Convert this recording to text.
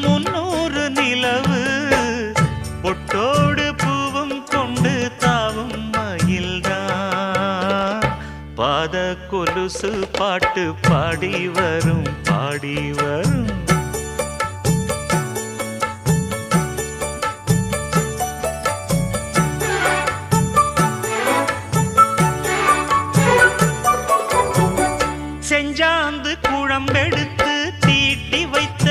முன்னூறு நிலவு பொட்டோடு பூவும் கொண்டு தாவும் மயில்தான் பாத கொலுசு பாட்டு பாடி வரும்